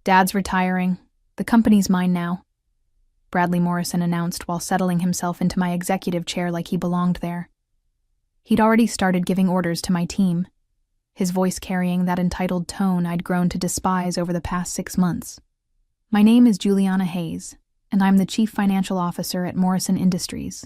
Dad's retiring. The company's mine now, Bradley Morrison announced while settling himself into my executive chair like he belonged there. He'd already started giving orders to my team, his voice carrying that entitled tone I'd grown to despise over the past 6 months. My name is Juliana Hayes, and I'm the Chief Financial Officer at Morrison Industries,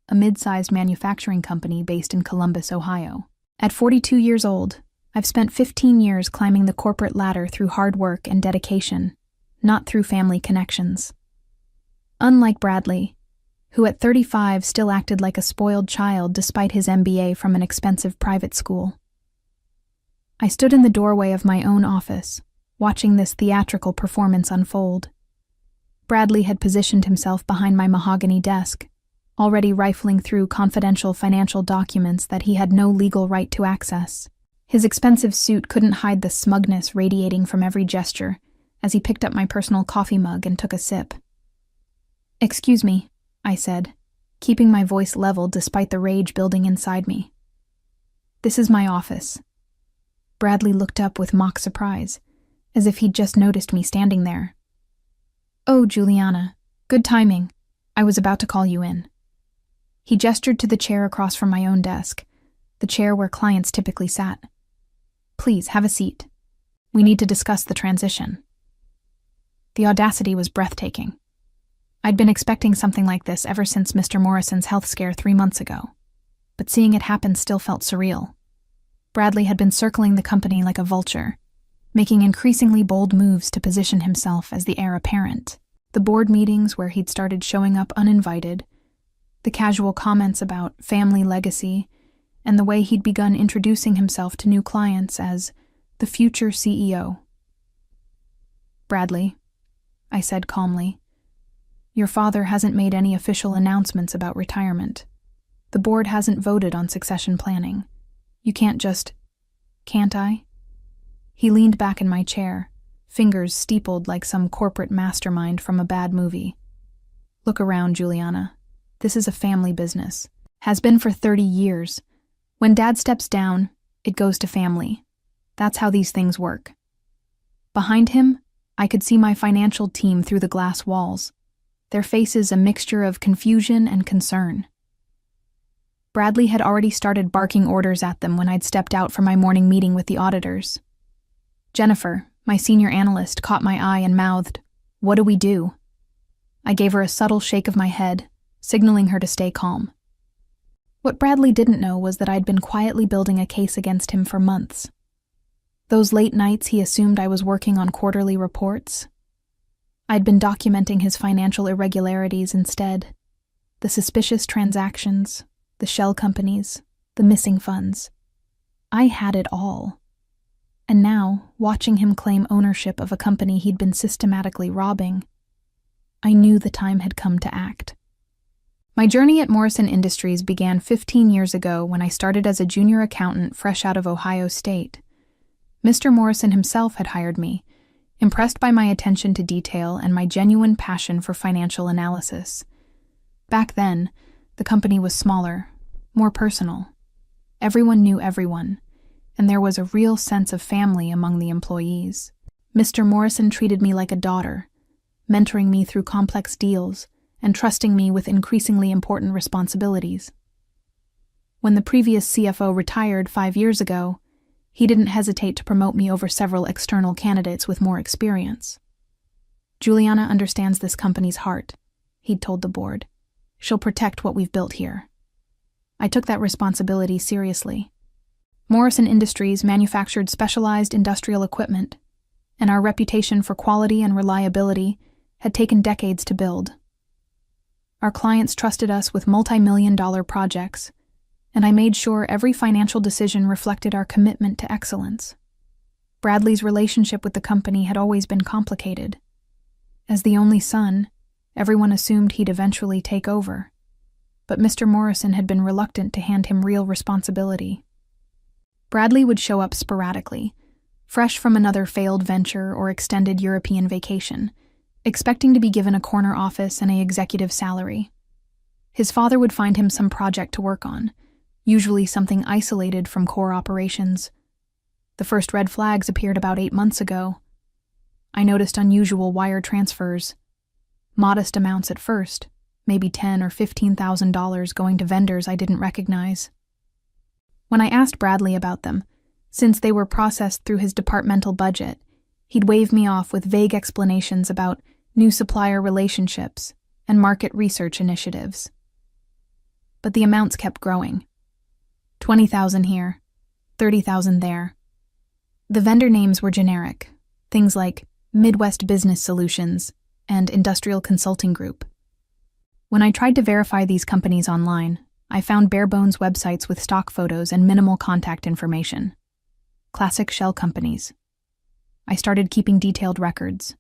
a mid-sized manufacturing company based in Columbus, Ohio. At 42 years old, I've spent 15 years climbing the corporate ladder through hard work and dedication, not through family connections. Unlike Bradley, who at 35 still acted like a spoiled child despite his MBA from an expensive private school. I stood in the doorway of my own office, watching this theatrical performance unfold. Bradley had positioned himself behind my mahogany desk, already rifling through confidential financial documents that he had no legal right to access. His expensive suit couldn't hide the smugness radiating from every gesture as he picked up my personal coffee mug and took a sip. "Excuse me," I said, keeping my voice level despite the rage building inside me. "This is my office." Bradley looked up with mock surprise, as if he'd just noticed me standing there. "Oh, Juliana, good timing. I was about to call you in." He gestured to the chair across from my own desk, the chair where clients typically sat. "Please, have a seat. We need to discuss the transition." The audacity was breathtaking. I'd been expecting something like this ever since Mr. Morrison's health scare 3 months ago, but seeing it happen still felt surreal. Bradley had been circling the company like a vulture, making increasingly bold moves to position himself as the heir apparent. The board meetings where he'd started showing up uninvited, the casual comments about family legacy, and the way he'd begun introducing himself to new clients as the future CEO. "Bradley," I said calmly, "your father hasn't made any official announcements about retirement. The board hasn't voted on succession planning. You can't just..." "Can't I?" He leaned back in my chair, fingers steepled like some corporate mastermind from a bad movie. "Look around, Juliana. This is a family business. Has been for 30 years. When Dad steps down, it goes to family. That's how these things work." Behind him, I could see my financial team through the glass walls, their faces a mixture of confusion and concern. Bradley had already started barking orders at them when I'd stepped out for my morning meeting with the auditors. Jennifer, my senior analyst, caught my eye and mouthed, "What do we do?" I gave her a subtle shake of my head, signaling her to stay calm. What Bradley didn't know was that I'd been quietly building a case against him for months. Those late nights he assumed I was working on quarterly reports. I'd been documenting his financial irregularities instead. The suspicious transactions, the shell companies, the missing funds. I had it all. And now, watching him claim ownership of a company he'd been systematically robbing, I knew the time had come to act. My journey at Morrison Industries began 15 years ago when I started as a junior accountant fresh out of Ohio State. Mr. Morrison himself had hired me, impressed by my attention to detail and my genuine passion for financial analysis. Back then, the company was smaller, more personal. Everyone knew everyone, and there was a real sense of family among the employees. Mr. Morrison treated me like a daughter, mentoring me through complex deals and trusting me with increasingly important responsibilities. When the previous CFO retired 5 years ago, he didn't hesitate to promote me over several external candidates with more experience. "Juliana understands this company's heart," he'd told the board. "She'll protect what we've built here." I took that responsibility seriously. Morrison Industries manufactured specialized industrial equipment, and our reputation for quality and reliability had taken decades to build. Our clients trusted us with multi-million-dollar projects, and I made sure every financial decision reflected our commitment to excellence. Bradley's relationship with the company had always been complicated. As the only son, everyone assumed he'd eventually take over, but Mr. Morrison had been reluctant to hand him real responsibility. Bradley would show up sporadically, fresh from another failed venture or extended European vacation, expecting to be given a corner office and an executive salary. His father would find him some project to work on, usually something isolated from core operations. The first red flags appeared about 8 months ago. I noticed unusual wire transfers. Modest amounts at first, maybe $10,000 or $15,000 going to vendors I didn't recognize. When I asked Bradley about them, since they were processed through his departmental budget, he'd wave me off with vague explanations about new supplier relationships and market research initiatives. But the amounts kept growing. 20,000 here, 30,000 there. The vendor names were generic, things like Midwest Business Solutions and Industrial Consulting Group. When I tried to verify these companies online, I found bare-bones websites with stock photos and minimal contact information. Classic shell companies. I started keeping detailed records,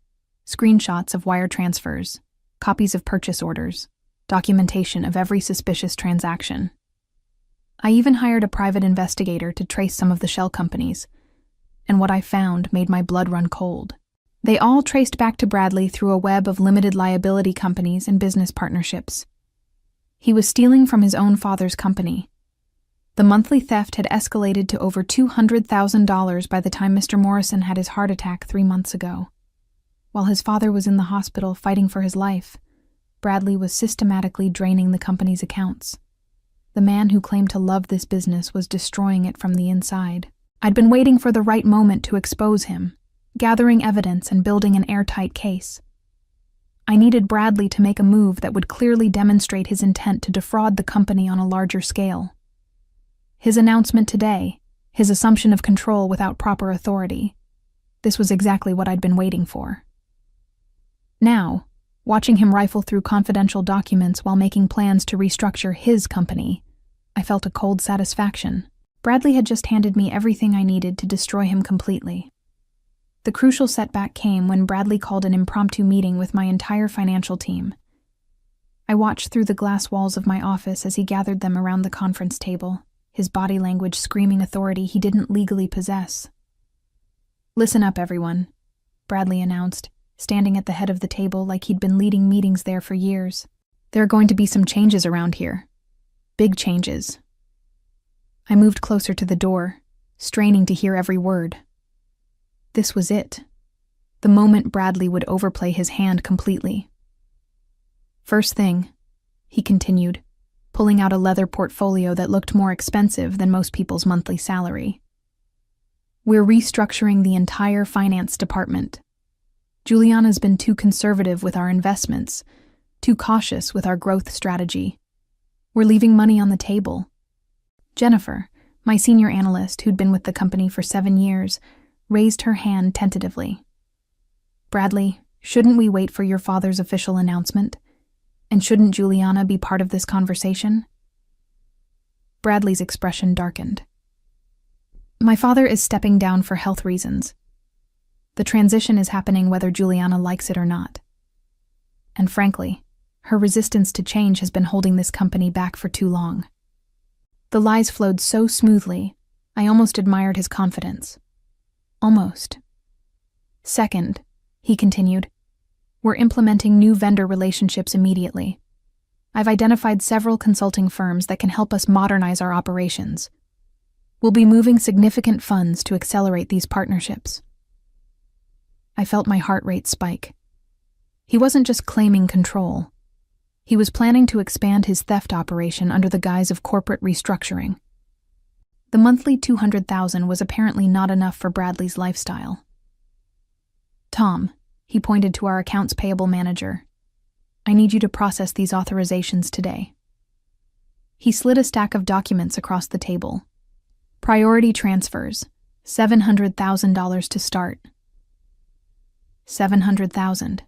screenshots of wire transfers, copies of purchase orders, documentation of every suspicious transaction. I even hired a private investigator to trace some of the shell companies, and what I found made my blood run cold. They all traced back to Bradley through a web of limited liability companies and business partnerships. He was stealing from his own father's company. The monthly theft had escalated to over $200,000 by the time Mr. Morrison had his heart attack 3 months ago. While his father was in the hospital fighting for his life, Bradley was systematically draining the company's accounts. The man who claimed to love this business was destroying it from the inside. I'd been waiting for the right moment to expose him, gathering evidence and building an airtight case. I needed Bradley to make a move that would clearly demonstrate his intent to defraud the company on a larger scale. His announcement today, his assumption of control without proper authority, this was exactly what I'd been waiting for. Now, watching him rifle through confidential documents while making plans to restructure his company, I felt a cold satisfaction. Bradley had just handed me everything I needed to destroy him completely. The crucial setback came when Bradley called an impromptu meeting with my entire financial team. I watched through the glass walls of my office as he gathered them around the conference table, his body language screaming authority he didn't legally possess. "Listen up, everyone," Bradley announced, standing at the head of the table like he'd been leading meetings there for years. "There are going to be some changes around here. Big changes." I moved closer to the door, straining to hear every word. This was it. The moment Bradley would overplay his hand completely. "First thing," he continued, pulling out a leather portfolio that looked more expensive than most people's monthly salary. "We're restructuring the entire finance department. Juliana's been too conservative with our investments, too cautious with our growth strategy. We're leaving money on the table." Jennifer, my senior analyst who'd been with the company for 7 years, raised her hand tentatively. "Bradley, shouldn't we wait for your father's official announcement? And shouldn't Juliana be part of this conversation?" Bradley's expression darkened. "My father is stepping down for health reasons. The transition is happening whether Juliana likes it or not. And frankly, her resistance to change has been holding this company back for too long." The lies flowed so smoothly, I almost admired his confidence. Almost. "Second," he continued, "we're implementing new vendor relationships immediately. I've identified several consulting firms that can help us modernize our operations. We'll be moving significant funds to accelerate these partnerships." I felt my heart rate spike. He wasn't just claiming control. He was planning to expand his theft operation under the guise of corporate restructuring. The monthly $200,000 was apparently not enough for Bradley's lifestyle. "Tom," he pointed to our accounts payable manager, "I need you to process these authorizations today." He slid a stack of documents across the table. "Priority transfers, $700,000 to start." $700,000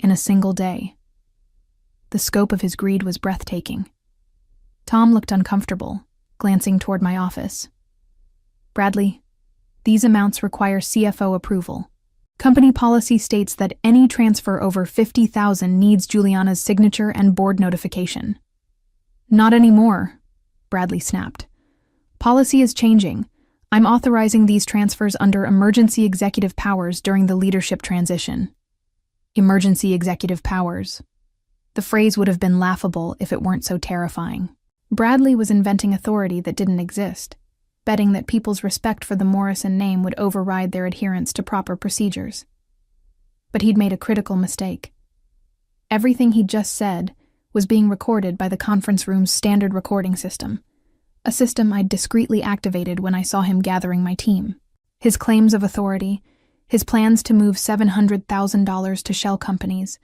in a single day. The scope of his greed was breathtaking. Tom looked uncomfortable, glancing toward my office. "Bradley, these amounts require CFO approval. Company policy states that any transfer over $50,000 needs Juliana's signature and board notification." "Not anymore," Bradley snapped. "Policy is changing. I'm authorizing these transfers under emergency executive powers during the leadership transition." Emergency executive powers. The phrase would have been laughable if it weren't so terrifying. Bradley was inventing authority that didn't exist, betting that people's respect for the Morrison name would override their adherence to proper procedures. But he'd made a critical mistake. Everything he'd just said was being recorded by the conference room's standard recording system, a system I'd discreetly activated when I saw him gathering my team. His claims of authority, his plans to move $700,000 to shell companies,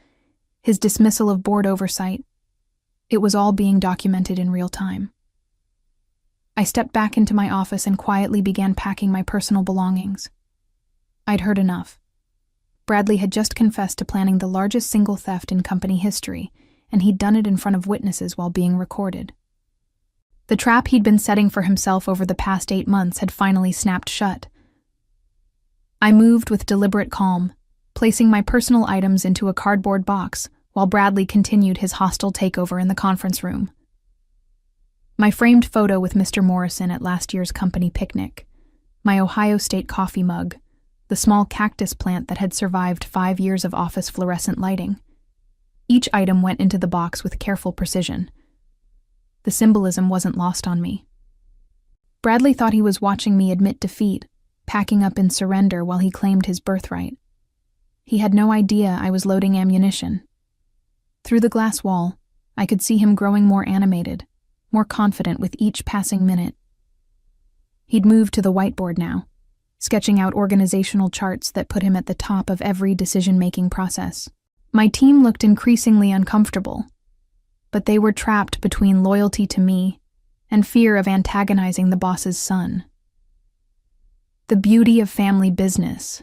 his dismissal of board oversight, it was all being documented in real time. I stepped back into my office and quietly began packing my personal belongings. I'd heard enough. Bradley had just confessed to planning the largest single theft in company history, and he'd done it in front of witnesses while being recorded. The trap he'd been setting for himself over the past 8 months had finally snapped shut. I moved with deliberate calm, placing my personal items into a cardboard box while Bradley continued his hostile takeover in the conference room. My framed photo with Mr. Morrison at last year's company picnic, my Ohio State coffee mug, the small cactus plant that had survived 5 years of office fluorescent lighting. Each item went into the box with careful precision. The symbolism wasn't lost on me. Bradley thought he was watching me admit defeat, packing up in surrender while he claimed his birthright. He had no idea I was loading ammunition. Through the glass wall, I could see him growing more animated, more confident with each passing minute. He'd moved to the whiteboard now, sketching out organizational charts that put him at the top of every decision-making process. My team looked increasingly uncomfortable, but they were trapped between loyalty to me and fear of antagonizing the boss's son. "The beauty of family business,"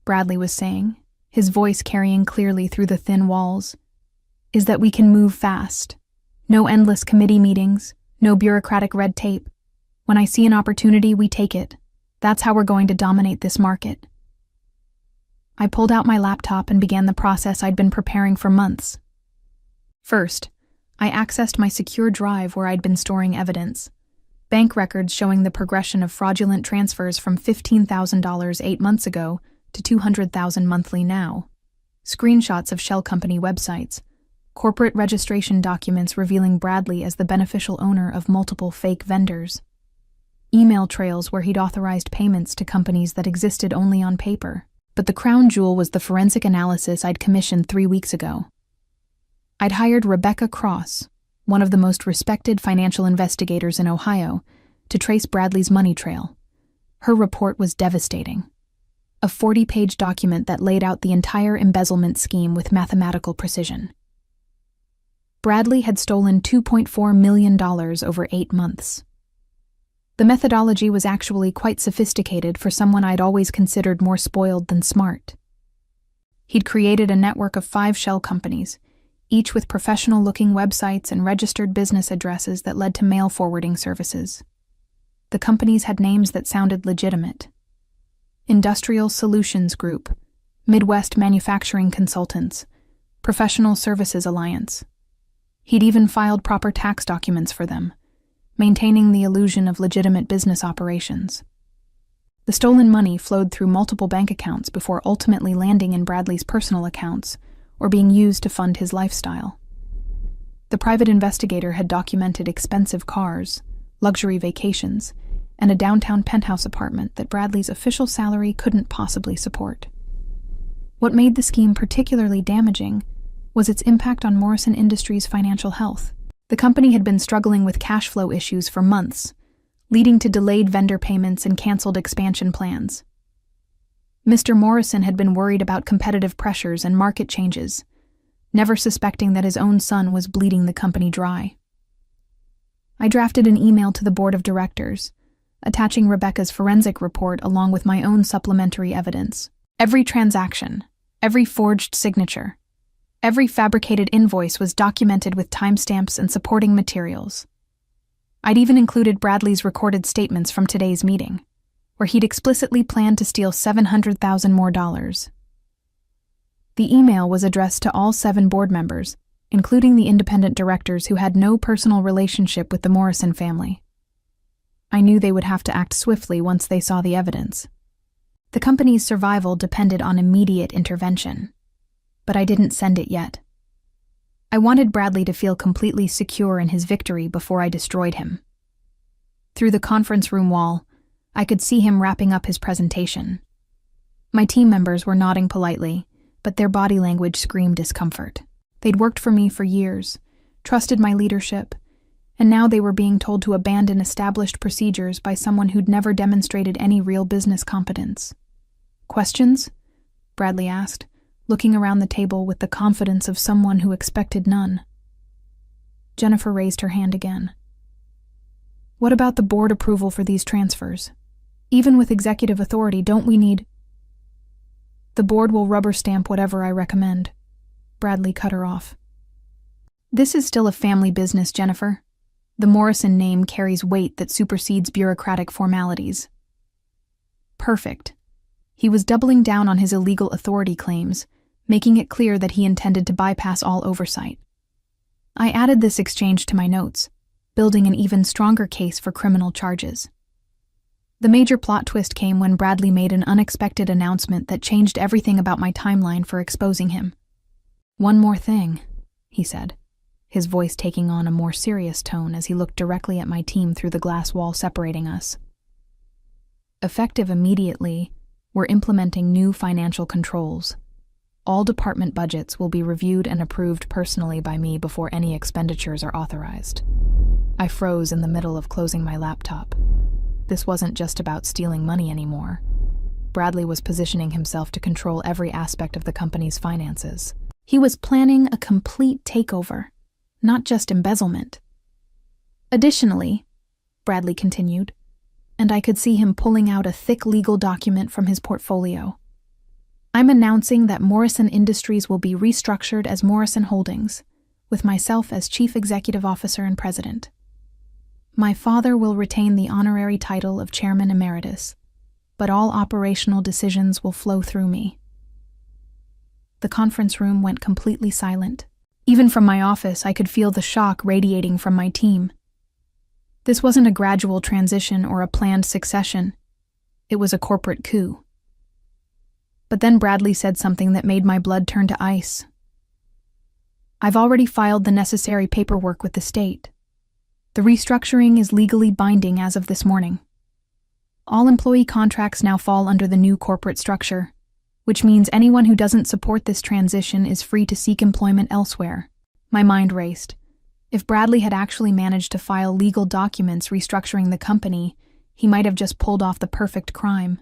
Bradley was saying, his voice carrying clearly through the thin walls, "is that we can move fast. No endless committee meetings, no bureaucratic red tape. When I see an opportunity, we take it. That's how we're going to dominate this market." I pulled out my laptop and began the process I'd been preparing for months. First, I accessed my secure drive where I'd been storing evidence. Bank records showing the progression of fraudulent transfers from $15,000 8 months ago to $200,000 monthly now. Screenshots of shell company websites. Corporate registration documents revealing Bradley as the beneficial owner of multiple fake vendors. Email trails where he'd authorized payments to companies that existed only on paper. But the crown jewel was the forensic analysis I'd commissioned 3 weeks ago. I'd hired Rebecca Cross, one of the most respected financial investigators in Ohio, to trace Bradley's money trail. Her report was devastating. A 40-page document that laid out the entire embezzlement scheme with mathematical precision. Bradley had stolen $2.4 million over 8 months. The methodology was actually quite sophisticated for someone I'd always considered more spoiled than smart. He'd created a network of 5 shell companies, each with professional-looking websites and registered business addresses that led to mail forwarding services. The companies had names that sounded legitimate. Industrial Solutions Group, Midwest Manufacturing Consultants, Professional Services Alliance. He'd even filed proper tax documents for them, maintaining the illusion of legitimate business operations. The stolen money flowed through multiple bank accounts before ultimately landing in Bradley's personal accounts or being used to fund his lifestyle. The private investigator had documented expensive cars, luxury vacations, and a downtown penthouse apartment that Bradley's official salary couldn't possibly support. What made the scheme particularly damaging was its impact on Morrison Industries' financial health. The company had been struggling with cash flow issues for months, leading to delayed vendor payments and canceled expansion plans. Mr. Morrison had been worried about competitive pressures and market changes, never suspecting that his own son was bleeding the company dry. I drafted an email to the board of directors, attaching Rebecca's forensic report along with my own supplementary evidence. Every transaction, every forged signature, every fabricated invoice was documented with timestamps and supporting materials. I'd even included Bradley's recorded statements from today's meeting, where he'd explicitly planned to steal $700,000 more. The email was addressed to all 7 board members, including the independent directors who had no personal relationship with the Morrison family. I knew they would have to act swiftly once they saw the evidence. The company's survival depended on immediate intervention, but I didn't send it yet. I wanted Bradley to feel completely secure in his victory before I destroyed him. Through the conference room wall, I could see him wrapping up his presentation. My team members were nodding politely, but their body language screamed discomfort. They'd worked for me for years, trusted my leadership, and now they were being told to abandon established procedures by someone who'd never demonstrated any real business competence. "Questions?" Bradley asked, looking around the table with the confidence of someone who expected none. Jennifer raised her hand again. "What about the board approval for these transfers? Even with executive authority, don't we need—" "The board will rubber stamp whatever I recommend," Bradley cut her off. "This is still a family business, Jennifer. The Morrison name carries weight that supersedes bureaucratic formalities." Perfect. He was doubling down on his illegal authority claims, making it clear that he intended to bypass all oversight. I added this exchange to my notes, building an even stronger case for criminal charges. The major plot twist came when Bradley made an unexpected announcement that changed everything about my timeline for exposing him. "One more thing," he said, his voice taking on a more serious tone as he looked directly at my team through the glass wall separating us. "Effective immediately, we're implementing new financial controls. All department budgets will be reviewed and approved personally by me before any expenditures are authorized." I froze in the middle of closing my laptop. This wasn't just about stealing money anymore. Bradley was positioning himself to control every aspect of the company's finances. He was planning a complete takeover, not just embezzlement. "Additionally," Bradley continued, and I could see him pulling out a thick legal document from his portfolio, "I'm announcing that Morrison Industries will be restructured as Morrison Holdings, with myself as Chief Executive Officer and President. My father will retain the honorary title of Chairman Emeritus, but all operational decisions will flow through me." The conference room went completely silent. Even from my office, I could feel the shock radiating from my team. This wasn't a gradual transition or a planned succession. It was a corporate coup. But then Bradley said something that made my blood turn to ice. "I've already filed the necessary paperwork with the state. The restructuring is legally binding as of this morning. All employee contracts now fall under the new corporate structure, which means anyone who doesn't support this transition is free to seek employment elsewhere." My mind raced. If Bradley had actually managed to file legal documents restructuring the company, he might have just pulled off the perfect crime.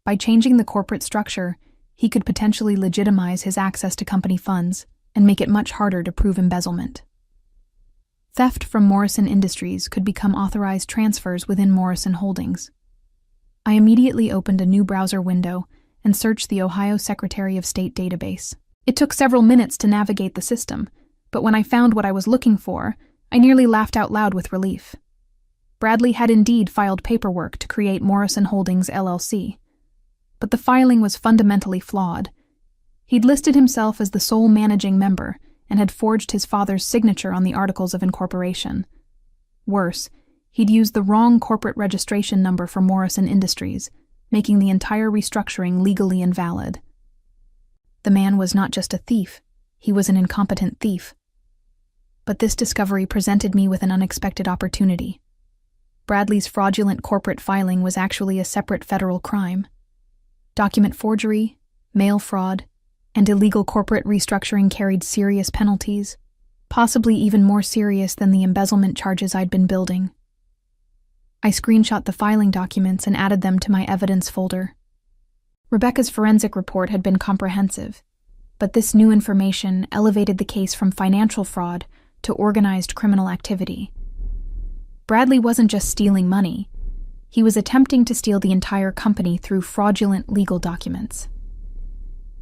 By changing the corporate structure, he could potentially legitimize his access to company funds and make it much harder to prove embezzlement. Theft from Morrison Industries could become authorized transfers within Morrison Holdings. I immediately opened a new browser window and searched the Ohio Secretary of State database. It took several minutes to navigate the system, but when I found what I was looking for, I nearly laughed out loud with relief. Bradley had indeed filed paperwork to create Morrison Holdings LLC, but the filing was fundamentally flawed. He'd listed himself as the sole managing member and had forged his father's signature on the Articles of Incorporation. Worse, he'd used the wrong corporate registration number for Morrison Industries, making the entire restructuring legally invalid. The man was not just a thief, he was an incompetent thief. But this discovery presented me with an unexpected opportunity. Bradley's fraudulent corporate filing was actually a separate federal crime. Document forgery, mail fraud, and illegal corporate restructuring carried serious penalties, possibly even more serious than the embezzlement charges I'd been building. I screenshot the filing documents and added them to my evidence folder. Rebecca's forensic report had been comprehensive, but this new information elevated the case from financial fraud to organized criminal activity. Bradley wasn't just stealing money. He was attempting to steal the entire company through fraudulent legal documents.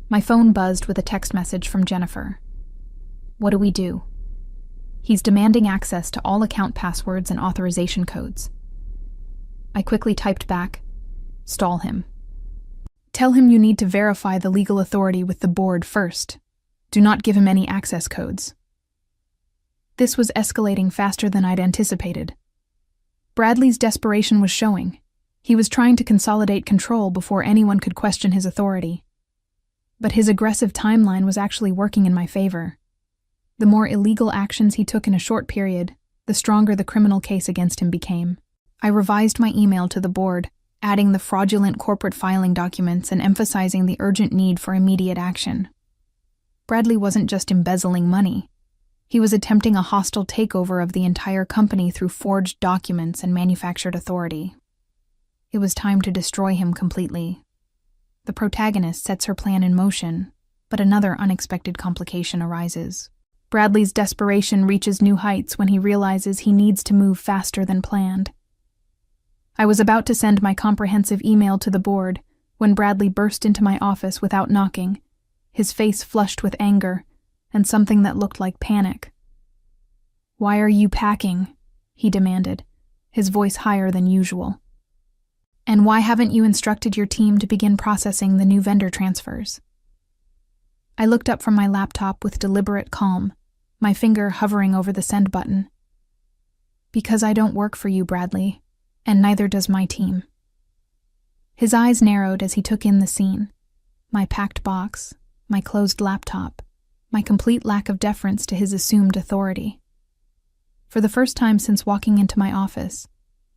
My phone buzzed with a text message from Jennifer. "What do we do?" "He's demanding access to all account passwords and authorization codes." I quickly typed back, "Stall him. Tell him you need to verify the legal authority with the board first. Do not give him any access codes." This was escalating faster than I'd anticipated. Bradley's desperation was showing. He was trying to consolidate control before anyone could question his authority. But his aggressive timeline was actually working in my favor. The more illegal actions he took in a short period, the stronger the criminal case against him became. I revised my email to the board, adding the fraudulent corporate filing documents and emphasizing the urgent need for immediate action. Bradley wasn't just embezzling money. He was attempting a hostile takeover of the entire company through forged documents and manufactured authority. It was time to destroy him completely. The protagonist sets her plan in motion, but another unexpected complication arises. Bradley's desperation reaches new heights when he realizes he needs to move faster than planned. I was about to send my comprehensive email to the board when Bradley burst into my office without knocking, his face flushed with anger and something that looked like panic. "Why are you packing?" he demanded, his voice higher than usual. "And why haven't you instructed your team to begin processing the new vendor transfers?" I looked up from my laptop with deliberate calm, my finger hovering over the send button. "Because I don't work for you, Bradley, and neither does my team." His eyes narrowed as he took in the scene. My packed box, my closed laptop, my complete lack of deference to his assumed authority. For the first time since walking into my office,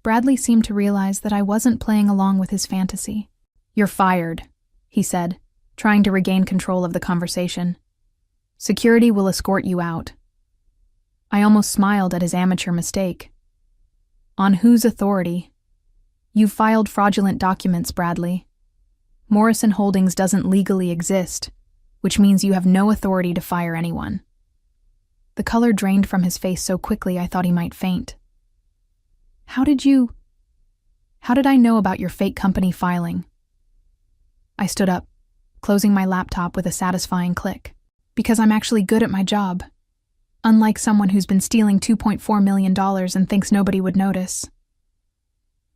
Bradley seemed to realize that I wasn't playing along with his fantasy. "You're fired," he said, trying to regain control of the conversation. "Security will escort you out." I almost smiled at his amateur mistake. "On whose authority?" "You've filed fraudulent documents, Bradley. Morrison Holdings doesn't legally exist, which means you have no authority to fire anyone." The color drained from his face so quickly I thought he might faint. How did I know about your fake company filing?" I stood up, closing my laptop with a satisfying click. "Because I'm actually good at my job. Unlike someone who's been stealing $2.4 million and thinks nobody would notice."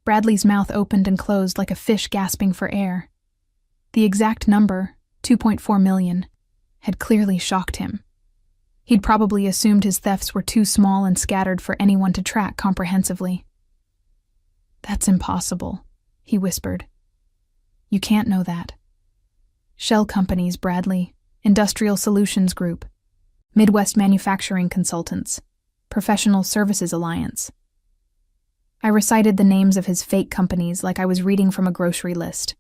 Bradley's mouth opened and closed like a fish gasping for air. The exact number, 2.4 million, had clearly shocked him. He'd probably assumed his thefts were too small and scattered for anyone to track comprehensively. "That's impossible," he whispered. "You can't know that. Shell companies, Bradley, Industrial Solutions Group, Midwest Manufacturing Consultants, Professional Services Alliance." I recited the names of his fake companies like I was reading from a grocery list.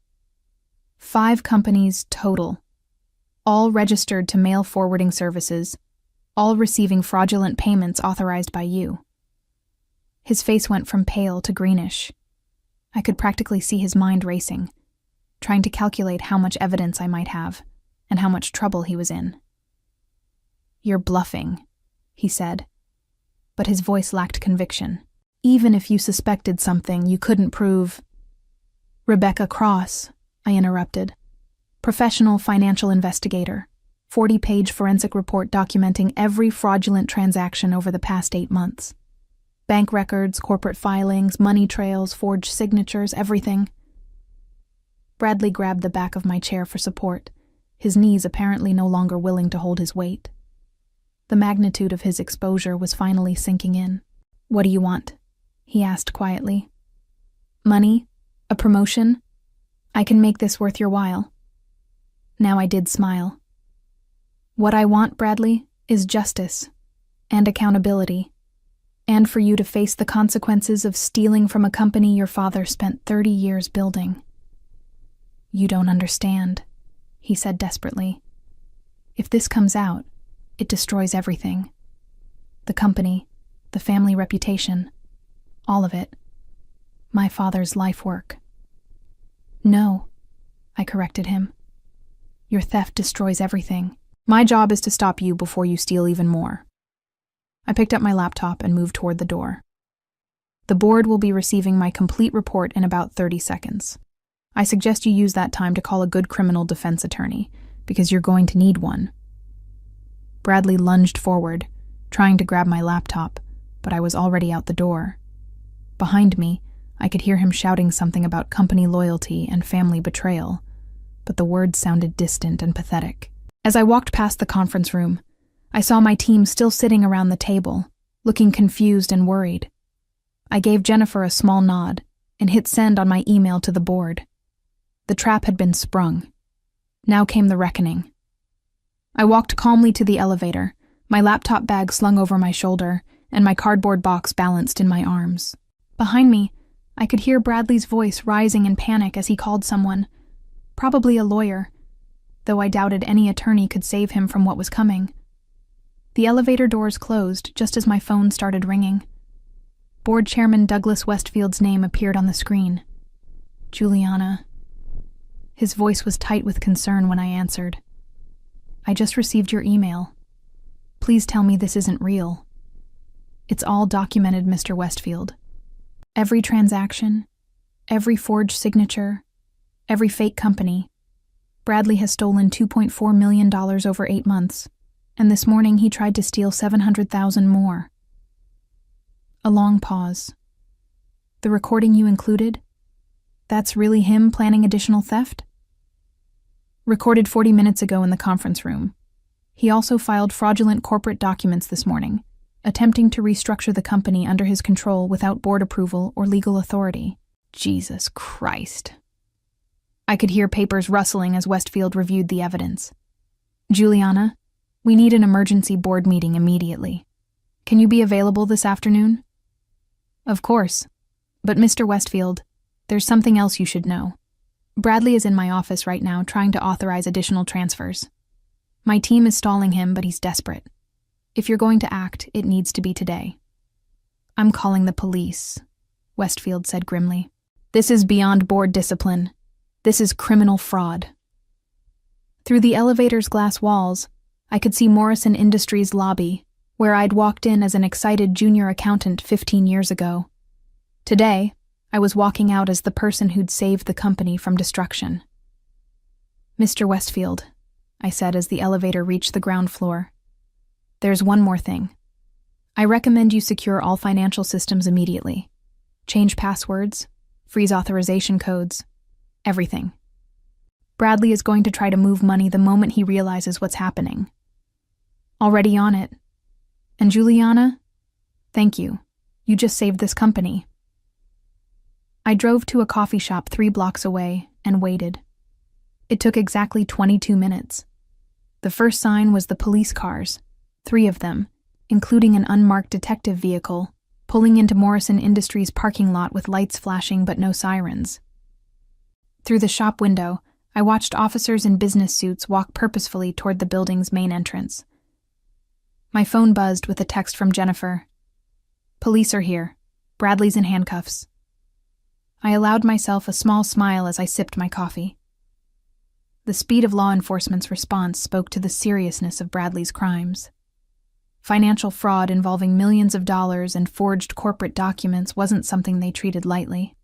5 companies total, all registered to mail forwarding services, all receiving fraudulent payments authorized by you. His face went from pale to greenish. I could practically see his mind racing, trying to calculate how much evidence I might have and how much trouble he was in. "You're bluffing," he said, but his voice lacked conviction. "Even if you suspected something you couldn't prove—" "Rebecca Cross," I interrupted. "Professional financial investigator, 40-page forensic report documenting every fraudulent transaction over the past 8 months. Bank records, corporate filings, money trails, forged signatures, everything." Bradley grabbed the back of my chair for support, his knees apparently no longer willing to hold his weight. The magnitude of his exposure was finally sinking in. "What do you want?" he asked quietly. "Money? A promotion? I can make this worth your while." Now I did smile. "What I want, Bradley, is justice and accountability, and for you to face the consequences of stealing from a company your father spent 30 years building." "You don't understand," he said desperately. "If this comes out, it destroys everything. The company, the family reputation, all of it. My father's life work." "No," I corrected him. "Your theft destroys everything. My job is to stop you before you steal even more." I picked up my laptop and moved toward the door. "The board will be receiving my complete report in about 30 seconds. I suggest you use that time to call a good criminal defense attorney, because you're going to need one." Bradley lunged forward, trying to grab my laptop, but I was already out the door. Behind me, I could hear him shouting something about company loyalty and family betrayal, but the words sounded distant and pathetic. As I walked past the conference room, I saw my team still sitting around the table, looking confused and worried. I gave Jennifer a small nod and hit send on my email to the board. The trap had been sprung. Now came the reckoning. I walked calmly to the elevator, my laptop bag slung over my shoulder, and my cardboard box balanced in my arms. Behind me, I could hear Bradley's voice rising in panic as he called someone, probably a lawyer. though I doubted any attorney could save him from what was coming. The elevator doors closed just as my phone started ringing. Board Chairman Douglas Westfield's name appeared on the screen. Juliana. His voice was tight with concern when I answered. I just received your email. Please tell me this isn't real. It's all documented, Mr. Westfield. Every transaction, every forged signature, every fake company. Bradley has stolen $2.4 million over 8 months, and this morning he tried to steal $700,000 more. A long pause. The recording you included? That's really him planning additional theft? Recorded 40 minutes ago in the conference room. He also filed fraudulent corporate documents this morning, attempting to restructure the company under his control without board approval or legal authority. Jesus Christ. I could hear papers rustling as Westfield reviewed the evidence. Juliana, we need an emergency board meeting immediately. Can you be available this afternoon? Of course. But Mr. Westfield, there's something else you should know. Bradley is in my office right now trying to authorize additional transfers. My team is stalling him, but he's desperate. If you're going to act, it needs to be today. I'm calling the police, Westfield said grimly. This is beyond board discipline. This is criminal fraud. Through the elevator's glass walls, I could see Morrison Industries' lobby, where I'd walked in as an excited junior accountant 15 years ago. Today, I was walking out as the person who'd saved the company from destruction. Mr. Westfield, I said as the elevator reached the ground floor. There's one more thing. I recommend you secure all financial systems immediately. Change passwords, freeze authorization codes, everything. Bradley is going to try to move money the moment he realizes what's happening. Already on it. And Juliana, thank you. You just saved this company. I drove to a coffee shop 3 blocks away and waited. It took exactly 22 minutes. The first sign was the police cars, 3 of them, including an unmarked detective vehicle, pulling into Morrison Industries' parking lot with lights flashing but no sirens. Through the shop window, I watched officers in business suits walk purposefully toward the building's main entrance. My phone buzzed with a text from Jennifer. Police are here. Bradley's in handcuffs. I allowed myself a small smile as I sipped my coffee. The speed of law enforcement's response spoke to the seriousness of Bradley's crimes. Financial fraud involving millions of dollars and forged corporate documents wasn't something they treated lightly.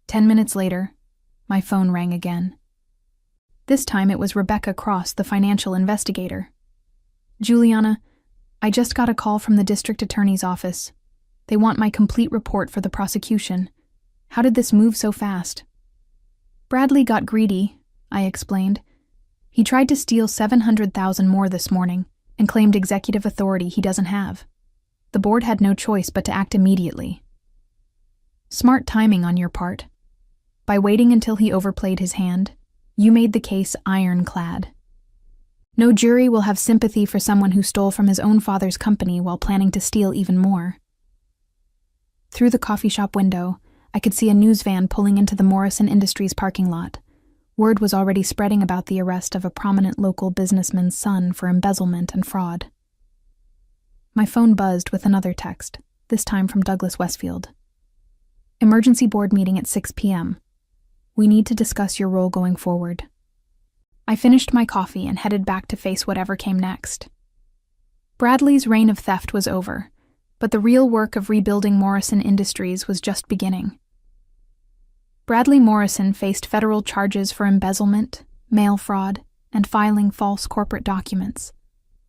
10 minutes later, my phone rang again. This time it was Rebecca Cross, the financial investigator. Juliana, I just got a call from the district attorney's office. They want my complete report for the prosecution. How did this move so fast? Bradley got greedy, I explained. He tried to steal $700,000 more this morning and claimed executive authority he doesn't have. The board had no choice but to act immediately. Smart timing on your part. By waiting until he overplayed his hand, you made the case ironclad. No jury will have sympathy for someone who stole from his own father's company while planning to steal even more. Through the coffee shop window, I could see a news van pulling into the Morrison Industries parking lot. Word was already spreading about the arrest of a prominent local businessman's son for embezzlement and fraud. My phone buzzed with another text, this time from Douglas Westfield. Emergency board meeting at 6 p.m. We need to discuss your role going forward. I finished my coffee and headed back to face whatever came next. Bradley's reign of theft was over, but the real work of rebuilding Morrison Industries was just beginning. Bradley Morrison faced federal charges for embezzlement, mail fraud, and filing false corporate documents,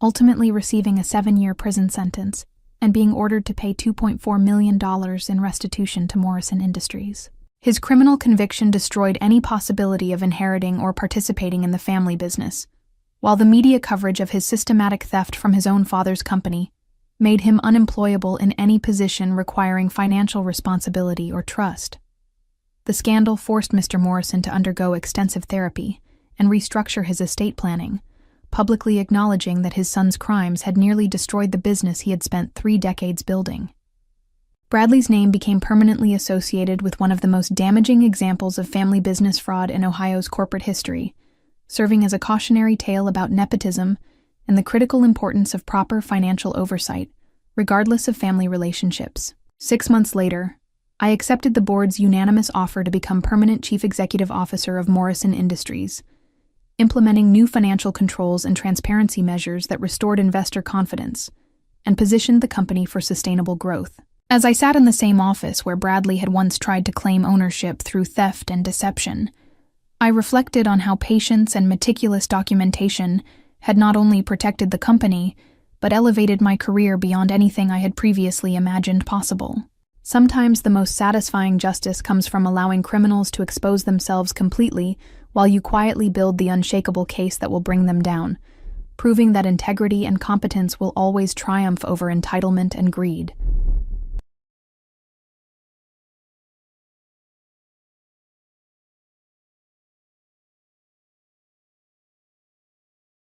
ultimately receiving a 7-year prison sentence and being ordered to pay $2.4 million in restitution to Morrison Industries. His criminal conviction destroyed any possibility of inheriting or participating in the family business, while the media coverage of his systematic theft from his own father's company made him unemployable in any position requiring financial responsibility or trust. The scandal forced Mr. Morrison to undergo extensive therapy and restructure his estate planning, publicly acknowledging that his son's crimes had nearly destroyed the business he had spent 3 decades building. Bradley's name became permanently associated with one of the most damaging examples of family business fraud in Ohio's corporate history, serving as a cautionary tale about nepotism and the critical importance of proper financial oversight, regardless of family relationships. 6 months later, I accepted the board's unanimous offer to become permanent chief executive officer of Morrison Industries, implementing new financial controls and transparency measures that restored investor confidence and positioned the company for sustainable growth. As I sat in the same office where Bradley had once tried to claim ownership through theft and deception, I reflected on how patience and meticulous documentation had not only protected the company, but elevated my career beyond anything I had previously imagined possible. Sometimes the most satisfying justice comes from allowing criminals to expose themselves completely while you quietly build the unshakable case that will bring them down, proving that integrity and competence will always triumph over entitlement and greed.